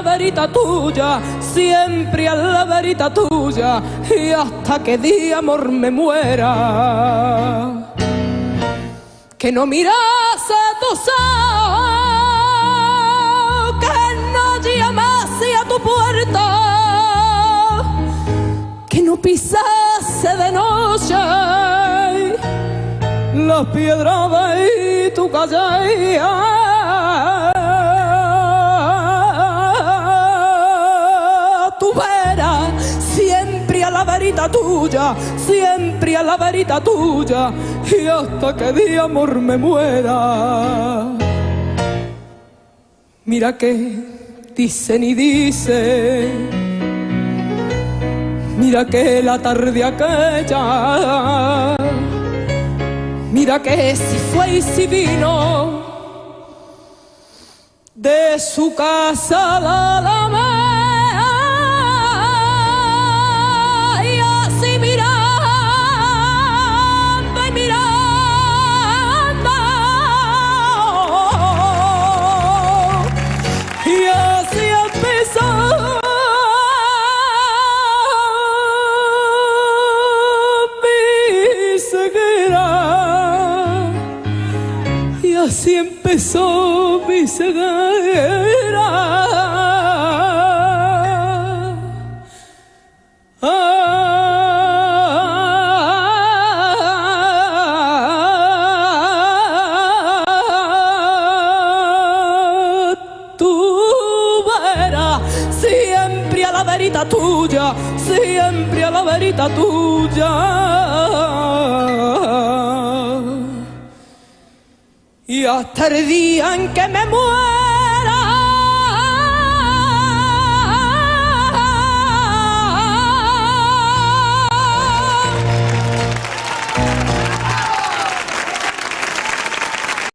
verita tuya, siempre a la verita tuya, y hasta que de amor me muera. Que no mirase tus ojos, que no llamase a tu puerta, que no pisase de noche las piedras de tu calle. Tu vera siempre a la verita tuya, siempre a la verita tuya, y hasta que de amor me muera. Mira que dicen y dicen, mira que la tarde aquella, mira que si fue y si vino, de su casa la alameda. Así empezó mi ceguera. Tu vera, siempre a la verita tuya, siempre a la verita tuya. Y hasta el día en que me muera,